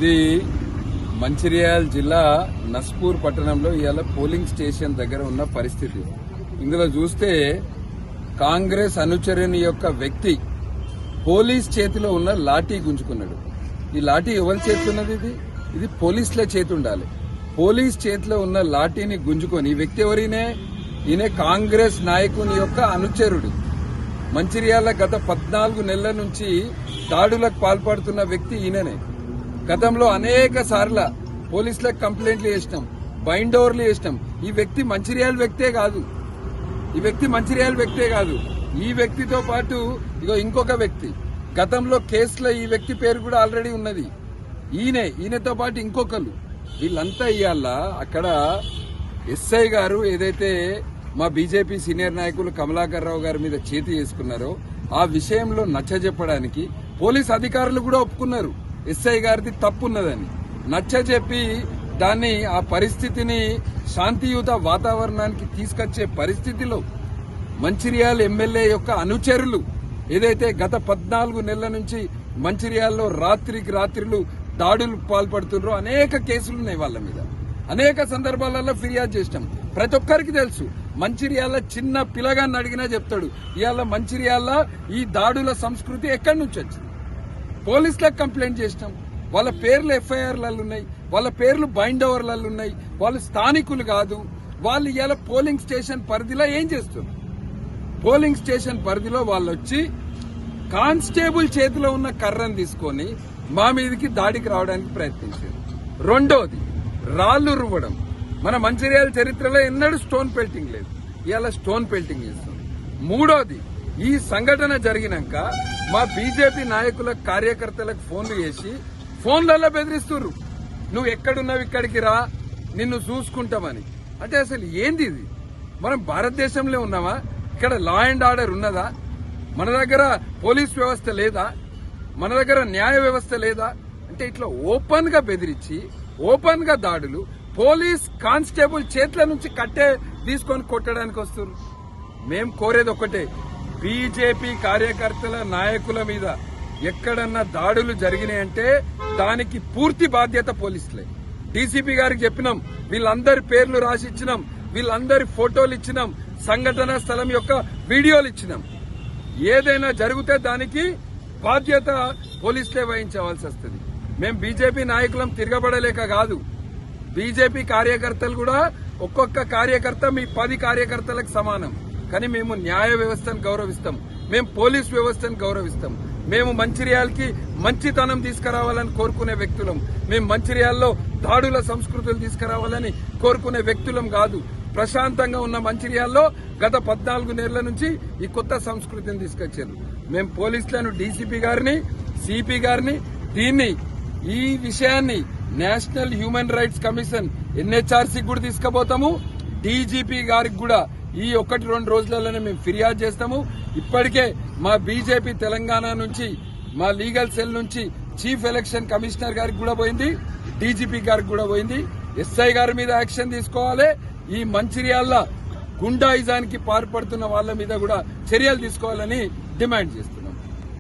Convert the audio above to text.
ఇది మంచిర్యాల జిల్లా నస్పూర్ పట్టణంలో ఇవాళ పోలింగ్ స్టేషన్ దగ్గర ఉన్న పరిస్థితి. ఇందులో చూస్తే కాంగ్రెస్ అనుచరుని యొక్క వ్యక్తి పోలీస్ చేతిలో ఉన్న లాఠీ గుంజుకున్నాడు. ఈ లాఠీ ఎవరి చేతున్నది? ఇది పోలీసుల చేతి ఉండాలి. పోలీస్ చేతిలో ఉన్న లాఠీని గుంజుకొని ఈ వ్యక్తి ఎవరినే? ఈయన కాంగ్రెస్ నాయకుని యొక్క అనుచరుడు. మంచిర్యాల గత 14 నెలల నుంచి దాడులకు పాల్పడుతున్న వ్యక్తి ఈయననే. గతంలో అనేక సార్ల పోలీసులకు కంప్లైంట్లు చేసినాం, బైండ్ ఓవర్లు చేసినాం. ఈ వ్యక్తి మంచిర్యాల వ్యక్తే కాదు. ఈ వ్యక్తితో పాటు ఇంకొక వ్యక్తి గతంలో కేసులో ఈ వ్యక్తి పేరు కూడా ఆల్రెడీ ఉన్నది. ఈయనతో పాటు ఇంకొకరు. వీళ్ళంతా ఇవాళ అక్కడ ఎస్ఐ గారు ఏదైతే మా బీజేపీ సీనియర్ నాయకులు కమలాకర్ రావు గారి మీద చేతి చేసుకున్నారో ఆ విషయంలో నచ్చజెప్పడానికి పోలీస్ అధికారులు కూడా ఒప్పుకున్నారు ఎస్ఐ గారిది తప్పున్నదని. నచ్చజెప్పి దాన్ని ఆ పరిస్థితిని శాంతియుత వాతావరణానికి తీసుకొచ్చే పరిస్థితిలో మంచిర్యాల ఎమ్మెల్యే యొక్క అనుచరులు ఏదైతే గత 14 నెలల నుంచి మంచిర్యాలలో రాత్రులు దాడులు పాల్పడుతున్నారో అనేక కేసులున్నాయి వాళ్ళ మీద. అనేక సందర్భాలలో ఫిర్యాదు చేసినాం. ప్రతి ఒక్కరికి తెలుసు. మంచిర్యాల చిన్న పిల్లగాన్ని అడిగినా చెప్తాడు ఇవాళ మంచిర్యాల ఈ దాడుల సంస్కృతి ఎక్కడి నుంచి వచ్చింది. పోలీసులకు కంప్లైంట్ చేసినాం. వాళ్ళ పేర్లు ఎఫ్ఐఆర్లలో ఉన్నాయి, వాళ్ళ పేర్లు బైండ్ ఓవర్లలో ఉన్నాయి. వాళ్ళు స్థానికులు కాదు. వాళ్ళు ఇవాళ పోలింగ్ స్టేషన్ పరిధిలో ఏం చేస్తున్నారు? పోలింగ్ స్టేషన్ పరిధిలో వాళ్ళు వచ్చి కానిస్టేబుల్ చేతిలో ఉన్న కర్రను తీసుకొని మా మీదకి దాడికి రావడానికి ప్రయత్నించారు. రెండోది రాళ్లు రువ్వడం. మన మంచిర్యాల చరిత్రలో ఎన్నడూ స్టోన్ పెల్టింగ్ లేదు, ఇవాళ స్టోన్ పెల్టింగ్ చేస్తుంది. మూడోది ఈ సంఘటన జరిగినాక మా బీజేపీ నాయకుల కార్యకర్తలకు ఫోన్లు చేసి ఫోన్లలో బెదిరిస్తున్నారు. నువ్వు ఎక్కడున్నావు ఇక్కడికి రా, నిన్ను చూసుకుంటామని. అంటే అసలు ఏంది ఇది? మనం భారతదేశంలో ఉన్నామా? ఇక్కడ లా అండ్ ఆర్డర్ ఉన్నదా? మన దగ్గర పోలీస్ వ్యవస్థ లేదా? మన దగ్గర న్యాయ వ్యవస్థ లేదా? అంటే ఇట్లా ఓపెన్ గా బెదిరించి ఓపెన్ గా దాడులు, పోలీస్ కానిస్టేబుల్ చేతుల నుంచి కట్టే తీసుకొని కొట్టడానికి వస్తున్నారు. మేం కోరేది ఒకటే, బీజేపీ కార్యకర్తల నాయకుల మీద ఎక్కడన్నా దాడులు జరిగినాయంటే దానికి పూర్తి బాధ్యత పోలీసులే. డీసీపీ గారికి చెప్పినాం, వీళ్ళందరి పేర్లు రాసి ఇచ్చినాం, వీళ్ళందరి ఫోటోలు ఇచ్చినాం, సంఘటన స్థలం యొక్క వీడియోలు ఇచ్చినాం. ఏదైనా జరిగితే దానికి బాధ్యత పోలీసులే వహించవలసి వస్తుంది. మేం బీజేపీ నాయకులం తిరగబడలేక కాదు. బీజేపీ కార్యకర్తలు కూడా ఒక్కొక్క కార్యకర్త మీ 10 కార్యకర్తలకు సమానం. కానీ మేము న్యాయ వ్యవస్థను గౌరవిస్తాం, మేము పోలీస్ వ్యవస్థను గౌరవిస్తాం. మేము మంచిర్యాలకి మంచితనం తీసుకురావాలని కోరుకునే వ్యక్తులం. మేము మంచిర్యాలలో దాడుల సంస్కృతులు తీసుకురావాలని కోరుకునే వ్యక్తులం కాదు. ప్రశాంతంగా ఉన్న మంచిర్యాలలో గత 14 నెలల నుంచి ఈ కొత్త సంస్కృతిని తీసుకొచ్చారు. మేము పోలీసులను, డీసీపీ గారిని, సిపి గారిని ఈ విషయాన్ని నేషనల్ హ్యూమన్ రైట్స్ కమిషన్ ఎన్హెచ్ఆర్సీకి కూడా తీసుకుపోతాము. డీజీపీ గారికి కూడా ఈ 1-2 రోజులలోనే మేము ఫిర్యాదు చేస్తాము. ఇప్పటికే మా బీజేపీ తెలంగాణ నుంచి, మా లీగల్ సెల్ నుంచి చీఫ్ ఎలక్షన్ కమిషనర్ గారికి కూడా పోయింది, డీజీపీ గారికి కూడా పోయింది. ఎస్ఐ గారి మీద యాక్షన్ తీసుకోవాలి. ఈ మంచిర్యాల గుండాయిజానికి పాల్పడుతున్న వాళ్ళ మీద కూడా చర్యలు తీసుకోవాలని డిమాండ్ చేస్తున్నాం.